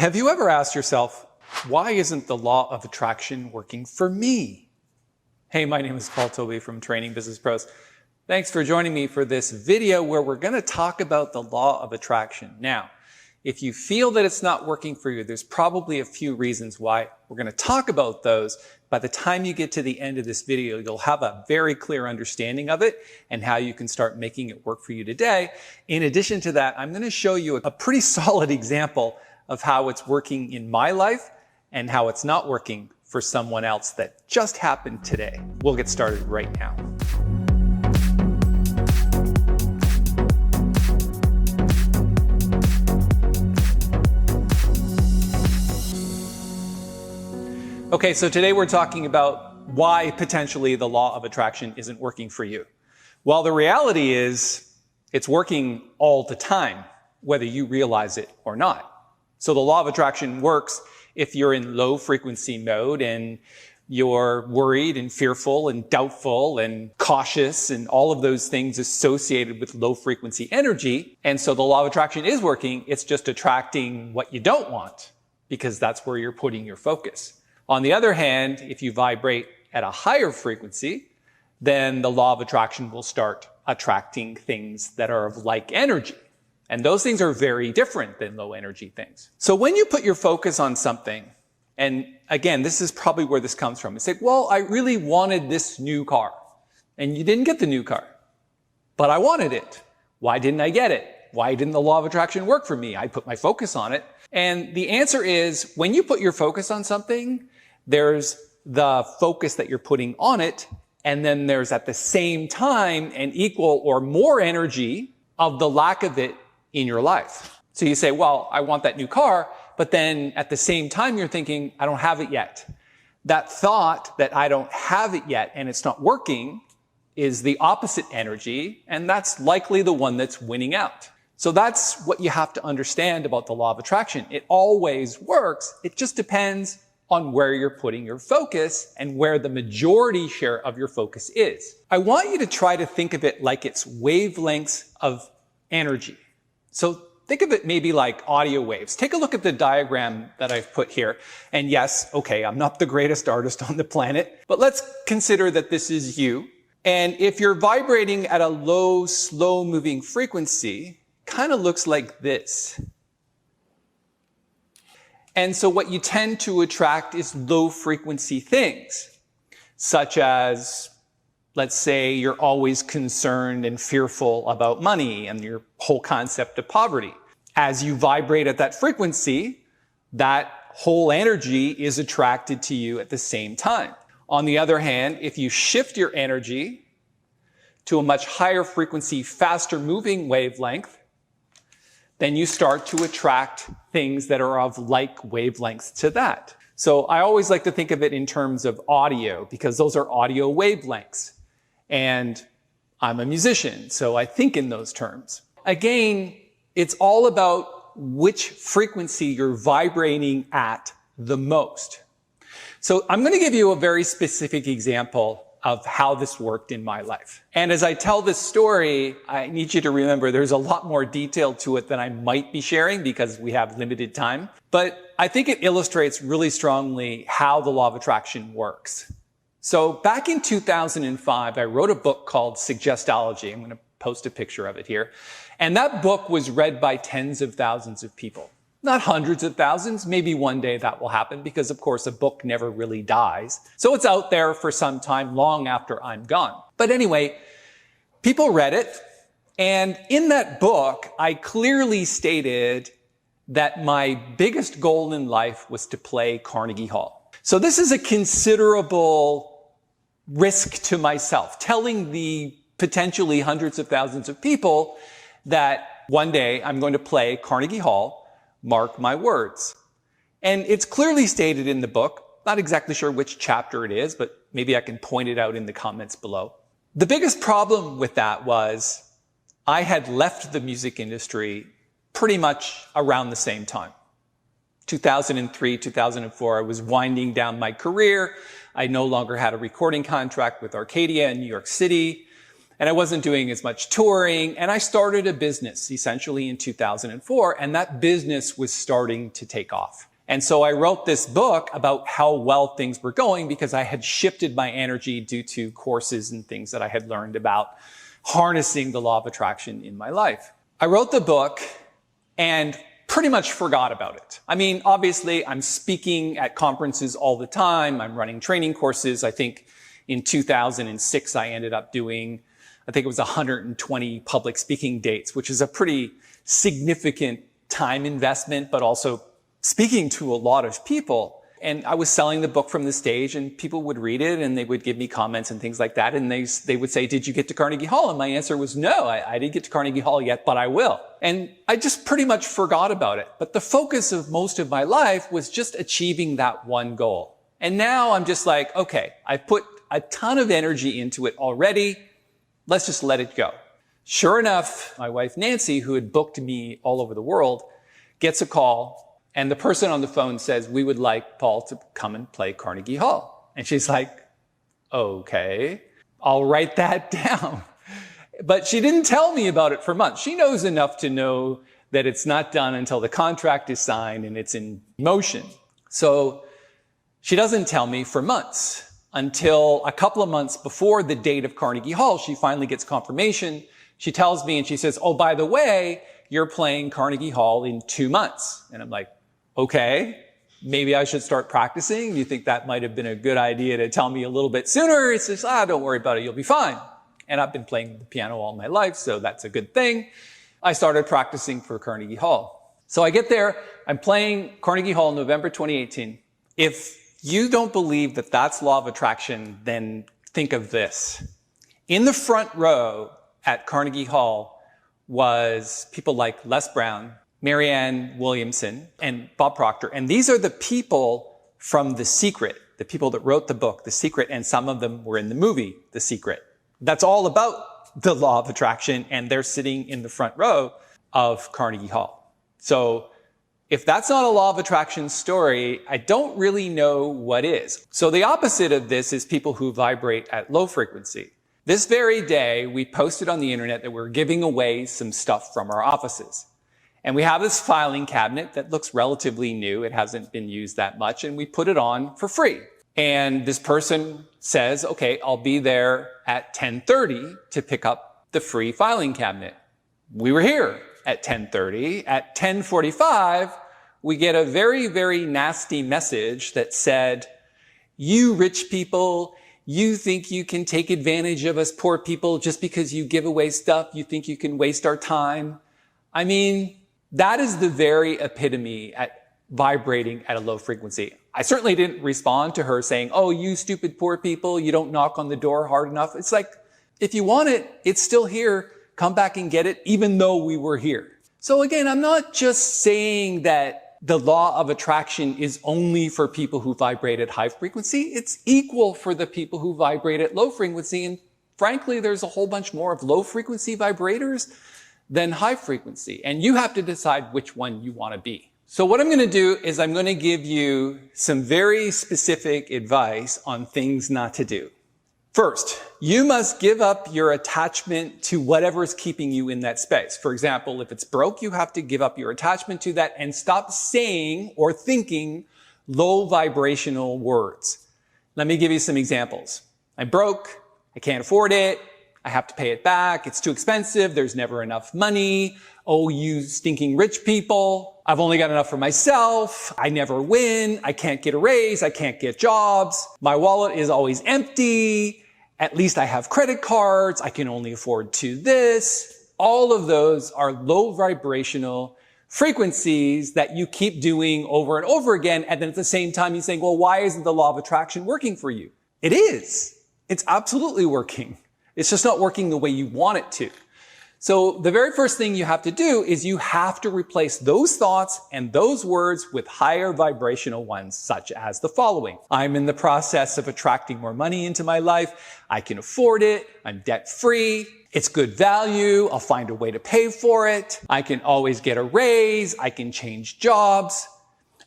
Have you ever asked yourself, why isn't the law of attraction working for me? Hey, my name is Tobey from Training Business Pros. Thanks for joining me for this video where we're going to talk about the law of attraction. Now, if you feel that it's not working for you, there's probably a few reasons why. We're going to talk about those. By the time you get to the end of this video, you'll have a very clear understanding of it and how you can start making it work for you today. In addition to that, I'm going to show you a pretty solid example of how it's working in my life and how it's not working for someone else that just happened today. We'll get started right now. Okay, so today we're talking about why potentially the law of attraction isn't working for you. Well, the reality is it's working all the time, whether you realize it or not. So the law of attraction works if you're in low frequency mode and you're worried and fearful and doubtful and cautious and all of those things associated with low frequency energy. And so the law of attraction is working. It's just attracting what you don't want because that's where you're putting your focus. On the other hand, if you vibrate at a higher frequency, then the law of attraction will start attracting things that are of like energy. And those things are very different than low energy things. So when you put your focus on something, and again, this is probably where this comes from. You say, well, I really wanted this new car. And you didn't get the new car. But I wanted it. Why didn't I get it? Why didn't the law of attraction work for me? I put my focus on it. And the answer is, when you put your focus on something, there's the focus that you're putting on it, and then there's at the same time an equal or more energy of the lack of it in your life. So you say, well, I want that new car, but then at the same time you're thinking, I don't have it yet. That thought that I don't have it yet and it's not working is the opposite energy, and that's likely the one that's winning out. So that's what you have to understand about the law of attraction. It always works. It just depends on where you're putting your focus and where the majority share of your focus is. I want you to try to think of it like it's wavelengths of energy. So think of it maybe like audio waves. Take a look at the diagram that I've put here. And yes, okay, I'm not the greatest artist on the planet, but let's consider that this is you. And if you're vibrating at a low, slow-moving frequency, kind of looks like this. And so what you tend to attract is low frequency things, such as, let's say, you're always concerned and fearful about money and your whole concept of poverty. As you vibrate at that frequency, that whole energy is attracted to you at the same time. On the other hand, if you shift your energy to a much higher frequency, faster moving wavelength, then you start to attract things that are of like wavelengths to that. So I always like to think of it in terms of audio, because those are audio wavelengths. And I'm a musician, so I think in those terms. Again, it's all about which frequency you're vibrating at the most. So I'm going to give you a very specific example of how this worked in my life. And as I tell this story, I need you to remember there's a lot more detail to it than I might be sharing because we have limited time. But I think it illustrates really strongly how the law of attraction works. So back in 2005, I wrote a book called Suggestology. I'm going to post a picture of it here. And that book was read by tens of thousands of people. Not hundreds of thousands. Maybe one day that will happen because, of course, a book never really dies. So it's out there for some time, long after I'm gone. But anyway, people read it. And in that book, I clearly stated that my biggest goal in life was to play Carnegie Hall. So this is a considerable risk to myself, telling the potentially hundreds of thousands of people that one day I'm going to play Carnegie Hall. Mark my words. And it's clearly stated in the book, not exactly sure which chapter it is, but maybe I can point it out in the comments below. The biggest problem with that was I had left the music industry pretty much around the same time. 2003, 2004, I was winding down my career. I no longer had a recording contract with Arcadia in New York City. And I wasn't doing as much touring. And I started a business essentially in 2004. And that business was starting to take off. And so I wrote this book about how well things were going because I had shifted my energy due to courses and things that I had learned about harnessing the law of attraction in my life. I wrote the book and pretty much forgot about it. I mean, obviously, I'm speaking at conferences all the time. I'm running training courses. I think in 2006, I ended up doing, I think it was 120 public speaking dates, which is a pretty significant time investment, but also speaking to a lot of people. And I was selling the book from the stage and people would read it and they would give me comments and things like that. And they would say, did you get to Carnegie Hall? And my answer was no, I didn't get to Carnegie Hall yet, but I will. And I just pretty much forgot about it. But the focus of most of my life was just achieving that one goal. And now I'm just like, okay, I put a ton of energy into it already. Let's just let it go. Sure enough, my wife, Nancy, who had booked me all over the world, gets a call. And the person on the phone says, we would like Paul to come and play Carnegie Hall. And she's like, okay, I'll write that down. But she didn't tell me about it for months. She knows enough to know that it's not done until the contract is signed and it's in motion. So she doesn't tell me for months until a couple of months before the date of Carnegie Hall. She finally gets confirmation. She tells me and she says, oh, by the way, you're playing Carnegie Hall in 2 months. And I'm like, okay, maybe I should start practicing. You think that might have been a good idea to tell me a little bit sooner? He says, don't worry about it. You'll be fine. And I've been playing the piano all my life, so that's a good thing. I started practicing for Carnegie Hall. So I get there. I'm playing Carnegie Hall November 2018. If you don't believe that that's law of attraction, then think of this. In the front row at Carnegie Hall was people like Les Brown, Marianne Williamson, and Bob Proctor. And these are the people from The Secret, the people that wrote the book, The Secret, and some of them were in the movie, The Secret. That's all about the law of attraction, and they're sitting in the front row of Carnegie Hall. So if that's not a law of attraction story, I don't really know what is. So the opposite of this is people who vibrate at low frequency. This very day, we posted on the internet that we're giving away some stuff from our offices. And we have this filing cabinet that looks relatively new. It hasn't been used that much, and we put it on for free. And this person says, okay, I'll be there at 10:30 to pick up the free filing cabinet. We were here at 10:30. At 10:45, we get a very, very nasty message that said, you rich people, you think you can take advantage of us poor people just because you give away stuff. You think you can waste our time. I mean, that is the very epitome at vibrating at a low frequency. I certainly didn't respond to her saying, oh, you stupid poor people, you don't knock on the door hard enough. It's like, if you want it, it's still here. Come back and get it, even though we were here. So again, I'm not just saying that the law of attraction is only for people who vibrate at high frequency. It's equal for the people who vibrate at low frequency. And frankly, there's a whole bunch more of low frequency vibrators than high frequency. And you have to decide which one you want to be. So what I'm going to do is I'm going to give you some very specific advice on things not to do. First, you must give up your attachment to whatever is keeping you in that space. For example, if it's broke, you have to give up your attachment to that and stop saying or thinking low vibrational words. Let me give you some examples. I'm broke. I can't afford it. I have to pay it back. It's too expensive. There's never enough money. Oh, you stinking rich people. I've only got enough for myself. I never win. I can't get a raise. I can't get jobs. My wallet is always empty. At least I have credit cards. I can only afford to this. All of those are low vibrational frequencies that you keep doing over and over again. And then at the same time, you're saying, well, why isn't the law of attraction working for you? It is. It's absolutely working. It's just not working the way you want it to. So the very first thing you have to do is you have to replace those thoughts and those words with higher vibrational ones, such as the following. I'm in the process of attracting more money into my life. I can afford it. I'm debt-free. It's good value. I'll find a way to pay for it. I can always get a raise. I can change jobs.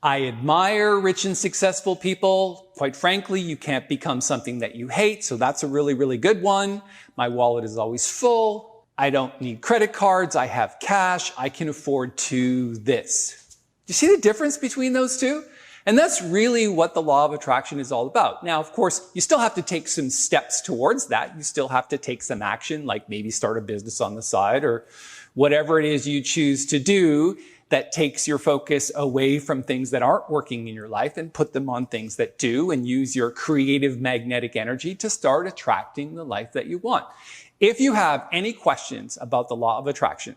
I admire rich and successful people. Quite frankly, you can't become something that you hate, so that's a really, really good one. My wallet is always full. I don't need credit cards. I have cash. I can afford to this. Do you see the difference between those two? And that's really what the law of attraction is all about. Now, of course, you still have to take some steps towards that. You still have to take some action, like maybe start a business on the side or whatever it is you choose to do that takes your focus away from things that aren't working in your life and put them on things that do, and use your creative magnetic energy to start attracting the life that you want. If you have any questions about the law of attraction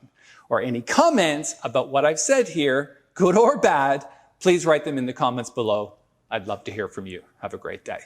or any comments about what I've said here, good or bad, please write them in the comments below. I'd love to hear from you. Have a great day.